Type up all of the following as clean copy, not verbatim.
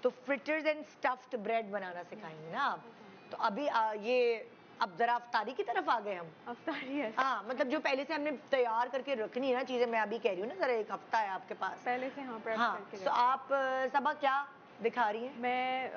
तो fritters and stuffed bread बनाना सिखाएंगे ना आप। तो अभी ये अब जरा अफ्तारी की तरफ आ गए हम। अफ्तारी है हाँ, मतलब जो पहले से हमने तैयार करके रखनी है ना चीजें, मैं अभी कह रही हूँ ना, जरा एक हफ्ता है आपके पास पहले से। हाँ, प्रेप हाँ, करके तो आप सबा क्या दिखा रही हैं? मैं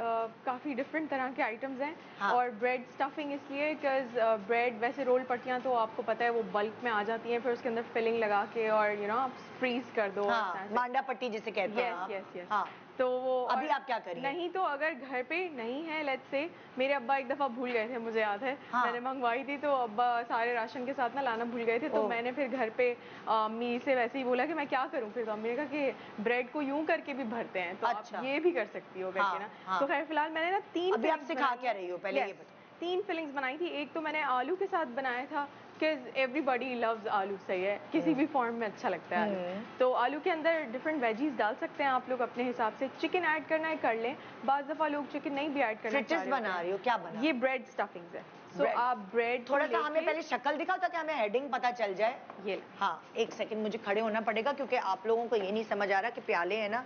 काफ़ी डिफरेंट तरह के आइटम्स हैं। हाँ। और ब्रेड स्टफिंग इसलिए बिकॉज ब्रेड वैसे रोल पट्टियाँ तो आपको पता है वो बल्क में आ जाती हैं, फिर उसके अंदर फिलिंग लगा के और आप फ्रीज कर दो। हाँ, मांडा पट्टी जिसे कहते हैं आप। Yes yes. हाँ, तो वो अभी आप क्या करिए? नहीं तो अगर घर पे नहीं है, लेट्स से मेरे अब्बा एक दफ़ा भूल गए थे, मुझे याद है। हाँ। मैंने मंगवाई थी तो अब्बा सारे राशन के साथ ना लाना भूल गए थे, तो मैंने फिर घर पे अम्मी से वैसे ही बोला कि मैं क्या करूं। फिर तो अम्मी ने कहा कि ब्रेड को यूं करके भी भरते हैं, तो अच्छा। आप ये भी कर सकती हो करके ना। हाँ। तो खैर फिलहाल मैंने ना 3 अभी आप सिखा क्या रही हो पहले ये बताओ? 3 फिलिंग्स बनाई थी। एक तो मैंने आलू के साथ बनाया था, बिकॉज एवरीबॉडी लव्स आलू, सही है, किसी भी फॉर्म में अच्छा लगता है आलू। तो आलू के अंदर डिफरेंट वेजीज डाल सकते हैं आप लोग अपने हिसाब से। चिकन ऐड करना है कर लें, बाज़ दफ़ा लोग चिकन नहीं भी ऐड करना चाह रहे बना रही हो क्या बना? ये ब्रेड स्टफिंग्स है। सो आप ब्रेड थोड़ा सा हमें पहले शक्ल दिखाओ ताकि हमें हेडिंग पता चल जाए। ये हाँ, एक सेकंड मुझे खड़े होना पड़ेगा क्योंकि आप लोगों को ये नहीं समझ आ रहा कि प्याले हैं ना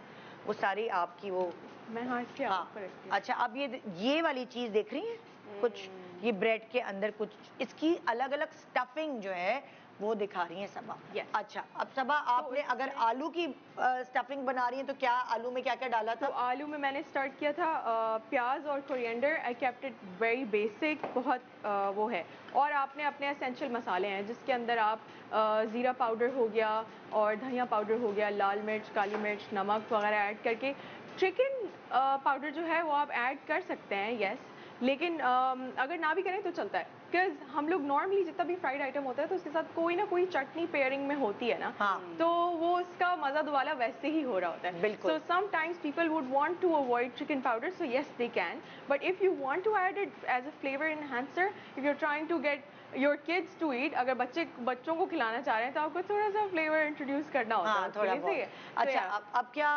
वो सारी आपकी वो। मैं हाँ इसके ऊपर रखती हूँ। अच्छा, अब ये वाली चीज देख रही हैं कुछ, ये ब्रेड के अंदर कुछ इसकी अलग अलग स्टफिंग जो है वो दिखा रही हैं सबा। अच्छा, अब सबा आपने अगर आलू की स्टफिंग बना रही हैं तो क्या आलू में क्या क्या डाला था? तो आलू में मैंने स्टार्ट किया था प्याज और coriander. I kept it very basic, बहुत वो है। और आपने अपने एसेंशियल मसाले हैं जिसके अंदर आप ज़ीरा पाउडर हो गया और धनिया पाउडर हो गया, लाल मिर्च, काली मिर्च, नमक वगैरह ऐड करके। चिकन पाउडर जो है वो आप ऐड कर सकते हैं, यस, लेकिन अगर ना भी करें तो चलता है, बिकॉज हम लोग नॉर्मली जितना भी फ्राइड आइटम होता है तो उसके साथ कोई ना कोई चटनी पेयरिंग में होती है ना। तो वो उसका मजा दुबारा वैसे ही हो रहा होता है। बिल्कुल। So sometimes people would want to avoid chicken powder, so yes they can, but if you want to add it as a flavour enhancer, if you are trying to get your kids to eat, अगर बच्चों को खिलाना चाह रहे हैं तो आपको थोड़ा सा फ्लेवर इंट्रोड्यूस करना होता है थोड़ा उसके लिए। अच्छा, अब क्या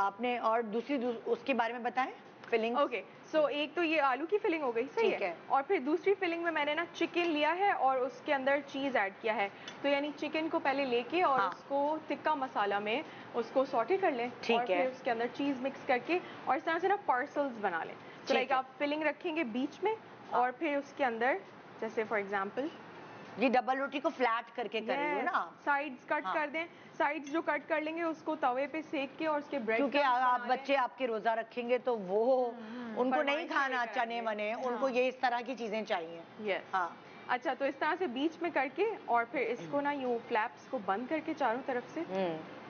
आपने और दूसरी उसके बारे में बताएं फिलिंग? ओके, सो एक तो ये आलू की फिलिंग हो गई, सही है। और फिर दूसरी फिलिंग में मैंने ना चिकन लिया है और उसके अंदर चीज़ ऐड किया है। तो यानी चिकन को पहले लेके और उसको टिक्का मसाला में उसको सॉटे कर लें और फिर उसके अंदर चीज़ मिक्स करके और इस तरह से ना पार्सल्स बना लें। तो लाइक आप फिलिंग रखेंगे बीच में और फिर उसके अंदर जैसे फॉर एग्जाम्पल ये डबल रोटी को फ्लैट करके कर रही हो ना? साइड्स कट कर दें। साइड्स जो कट कर लेंगे उसको तवे पे सेक के और उसके ब्रेड, क्योंकि आप बच्चे आपके रोजा रखेंगे तो वो उनको नहीं खाना चने वने, उनको ये इस तरह की चीजें चाहिए। यस, हाँ। अच्छा, तो इस तरह से बीच में करके और फिर इसको ना यूं फ्लैप्स को बंद करके चारों तरफ से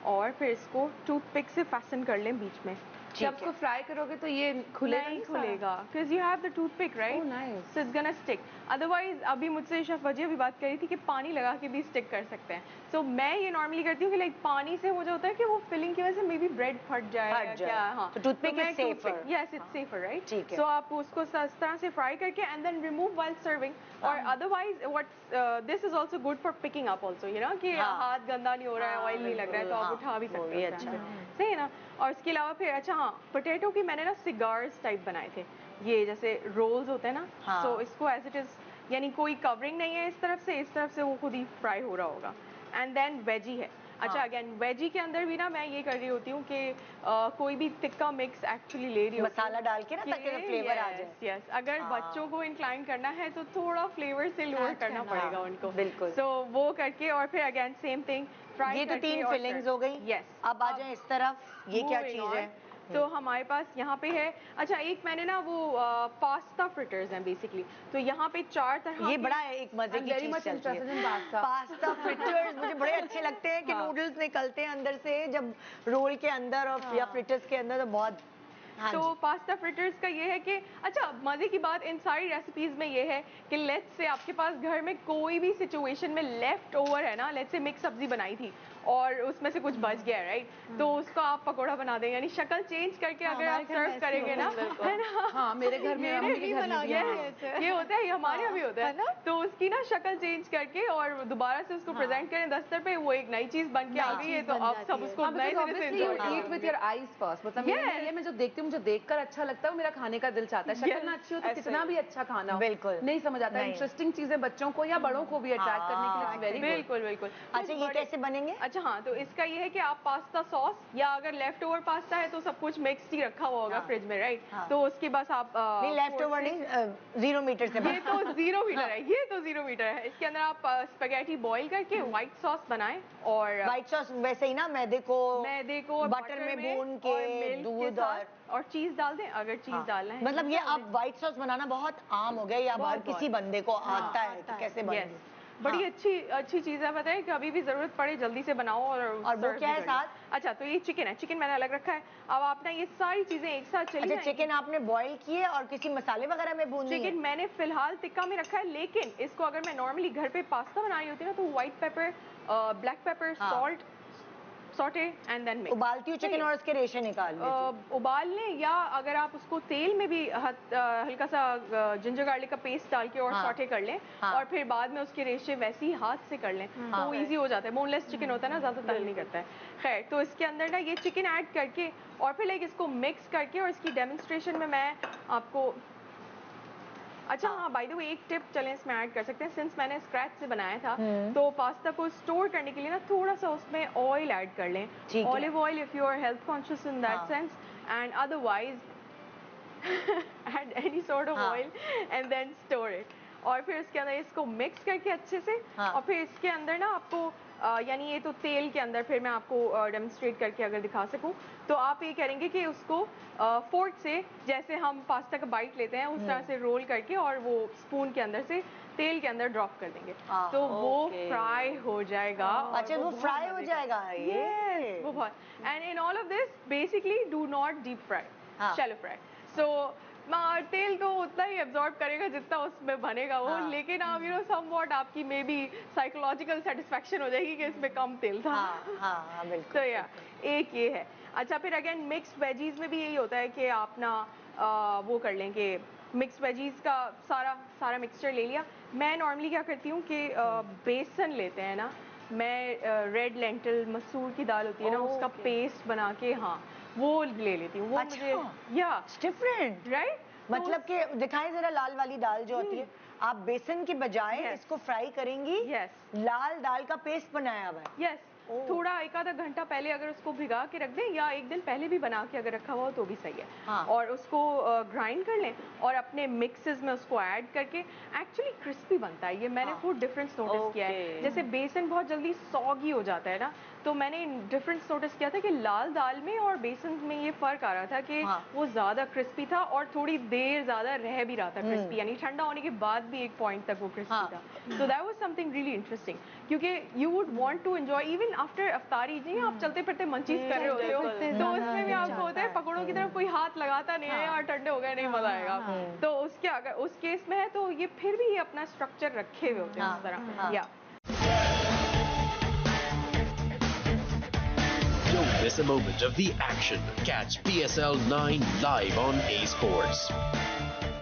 और फिर इसको टूथपिक से फैसन कर लें बीच में। जब उसको फ्राई करोगे तो ये खुलेगा नहीं खुलेगा, because you have the toothpick, right? Oh, nice. So it's gonna stick. Otherwise, अभी मुझसे शेफ वजिया भी बात करी थी कि पानी लगा के भी स्टिक कर सकते हैं। So मैं ये नॉर्मली करती हूँ कि लाइक पानी से हो जाता है कि वो फिलिंग की वजह से मे बी ब्रेड फट जाए क्या। हाँ, तो toothpick is safer. Yes, it's safer, right? ठीक है। सो आप उसको इस तरह से फ्राई करके and then remove while serving. और otherwise what this is also good for picking up also, you know, कि हाथ गंदा नहीं हो रहा है, ऑयल नहीं लग रहा है, तो आप उठा भी सकते हैं। अच्छा, सही है ना? और इसके अलावा फिर अच्छा हाँ, पोटैटो की मैंने ना सिगार्स टाइप बनाए थे, ये जैसे रोल्स होते हैं ना। सो इसको एज इट इज, यानी कोई कवरिंग नहीं है इस तरफ से वो खुद ही फ्राई हो रहा होगा। एंड देन वेजी है। अच्छा, अगेन वेजी के अंदर भी ना मैं ये कर रही होती हूँ कि कोई भी टिक्का मिक्स एक्चुअली ले रही हूँ मसाला डाल के ना ताकि फ्लेवर आ जाए। यस, अगर बच्चों को इंक्लाइन करना है तो थोड़ा फ्लेवर से लोअर करना पड़ेगा उनको। बिल्कुल। सो वो करके और फिर अगेन सेम थिंग फ्राई। ये तो 3 फिलिंग्स हो गई। यस, अब आ जाए इस तरफ, ये क्या चीज है? तो हमारे पास यहाँ पे है, अच्छा एक मैंने ना वो पास्ता फ्रिटर्स हैं बेसिकली। तो यहाँ पे 4 तरह, ये बड़ा एक मजे की चीज चलती है। पास्ता फ्रिटर्स मुझे बड़े अच्छे लगते हैं कि नूडल्स निकलते हैं अंदर से जब रोल के अंदर और या फ्रिटर्स के अंदर, तो बहुत। तो पास्ता फ्रिटर्स का ये है कि अच्छा मजे की बात इन सारी रेसिपीज में ये है कि लेट्स से आपके पास घर में कोई भी सिचुएशन में लेफ्ट ओवर है ना, लेट्स से मिक्स सब्जी बनाई थी और उसमें से कुछ बच गया, राइट? तो उसको आप पकोड़ा बना देंगे, यानी शक्ल चेंज करके अगर आप सर्व करेंगे ना, है ना? हाँ, मेरे घर में ये होता है, हमारे यहाँ भी होता है। तो उसकी ना शक्ल चेंज करके और दोबारा से उसको प्रेजेंट करें दस्तर पे, वो एक नई चीज बन के आ गई है। तो अब सब उसको नए सिरे से enjoy eat with your eyes first, मतलब मैं जो देखती हूँ मुझे देखकर अच्छा लगता है, मेरा खाने का दिल चाहता है। शक्ल ना अच्छी हो तो कितना भी अच्छा खाना हो बिल्कुल नहीं समझ आता। इंटरेस्टिंग चीजें बच्चों को या बड़ों को भी अट्रैक्ट करने के लिए वेरी बिल्कुल बिल्कुल। अच्छा, ये कैसे बनेंगे? अच्छा हाँ, तो इसका ये है कि आप पास्ता सॉस या अगर लेफ्ट ओवर पास्ता है तो सब कुछ मिक्स ही रखा हुआ होगा फ्रिज में, राइट? तो उसके बाद आप नहीं, लेफ्ट ओवर नहीं, 0 मीटर से ये तो 0 मीटर है, ये तो 0 मीटर है। इसके अंदर आप स्पेगेटी बॉईल करके व्हाइट सॉस बनाएं और व्हाइट सॉस वैसे ही ना, मैदे को बटर में भून के दूध और चीज डाल दें अगर चीज डालना है। मतलब ये आप व्हाइट सॉस बनाना बहुत आम हो गया, या हर किसी बंदे को आता है कि कैसे बने। बड़ी अच्छी चीज है, पता है, कभी भी जरूरत पड़े जल्दी से बनाओ और वो क्या है साथ? अच्छा, तो ये चिकन है, चिकन मैंने अलग रखा है। अब आप ना ये सारी चीजें एक साथ चली अच्छा, चिकन आपने बॉईल किए और किसी मसाले वगैरह में भून दिए? चिकन मैंने फिलहाल टिक्का में रखा है, लेकिन इसको अगर मैं नॉर्मली घर पे पास्ता बना रही होती ना तो white pepper, black pepper, salt, saute and then mix. उबालती हूँ चिकन और उसके रेशे निकाल लीजिए। उबाल लें, या अगर आप उसको तेल में भी हल्का सा जिंजर गार्लिक का पेस्ट डाल के और सॉटे कर लें और फिर बाद में उसके रेशे वैसे ही हाथ से कर लें तो वो इजी हो जाता है। बोनलेस चिकन होता है ना, ज्यादा तल नहीं करता है। खैर, तो इसके अंदर ना ये चिकन ऐड करके और फिर लाइक इसको मिक्स करके, और इसकी डेमोन्स्ट्रेशन में मैं आपको, अच्छा हाँ, बाय द वे एक टिप चलें इसमें ऐड कर सकते हैं। सिंस मैंने स्क्रैच से बनाया था तो पास्ता को स्टोर करने के लिए ना थोड़ा सा उसमें ऑयल ऐड कर लें, olive oil if you are health conscious in that sense, and otherwise add any sort of oil and then store it। और फिर इसके अंदर इसको मिक्स करके अच्छे से, और फिर इसके अंदर ना आपको यानी ये तो तेल के अंदर, फिर मैं आपको डेमोन्स्ट्रेट करके अगर दिखा सकूं तो आप ये करेंगे कि उसको फोर्क से जैसे हम पास्ता का बाइट लेते हैं उस तरह से रोल करके और वो स्पून के अंदर से तेल के अंदर ड्रॉप कर देंगे तो वो फ्राई हो जाएगा। अच्छा, वो फ्राई हो जाएगा। यस, वो बहुत। And in all of this basically do not deep fry, shallow fry. So तेल तो उतना ही एब्जॉर्ब करेगा जितना उसमें बनेगा वो, लेकिन आप यू नो समवॉट आपकी मे बी साइकोलॉजिकल सेटिस्फेक्शन हो जाएगी कि इसमें कम तेल था। बिल्कुल। तो या एक ये है। अच्छा, फिर अगेन मिक्स्ड वेजीज में भी यही होता है कि आप ना वो कर लें कि मिक्स्ड वेजीज का सारा मिक्सचर ले लिया। मैं नॉर्मली क्या करती हूँ कि बेसन लेते हैं ना, मैं रेड लेंटिल मसूर की दाल होती है ना, उसका पेस्ट बना के वो ले लेती हूँ। वो मुझे डिफरेंट, राइट? मतलब कि दिखाएं जरा लाल वाली दाल जो होती है, आप बेसन के बजाय इसको फ्राई करेंगी। लाल दाल का पेस्ट बनाया हुआ है। यस, थोड़ा एक आधा घंटा पहले अगर उसको भिगा के रख दें या एक दिन पहले भी बना के अगर रखा हुआ हो तो भी सही है। और उसको ग्राइंड कर लें और अपने मिक्सेस में उसको ऐड करके, एक्चुअली क्रिस्पी बनता है ये। मैंने फूड डिफरेंस नोटिस किया है। जैसे बेसन बहुत जल्दी सॉगी हो जाता है ना, तो मैंने डिफरेंस नोटिस किया था कि लाल दाल में और बेसन में ये फर्क आ रहा था कि वो ज्यादा क्रिस्पी था और थोड़ी देर ज्यादा रह भी रहा था क्रिस्पी, यानी ठंडा होने के बाद भी एक पॉइंट तक वो क्रिस्पी था। So that was something really interesting, क्योंकि you would want to enjoy even after अफ्तारी। जी, आप चलते फिरते मंचीज कर रहे होते हो तो उसमें भी आपको होता है पकौड़ों की तरफ कोई हाथ लगाता नहीं है यार, ठंडे हो गए नहीं मजा आएगा। तो उसके अगर उस केस में है तो ये फिर भी अपना स्ट्रक्चर रखे हुए होते हैं उस तरह। या Don't miss a moment of the action. Catch PSL 9 live on A Sports.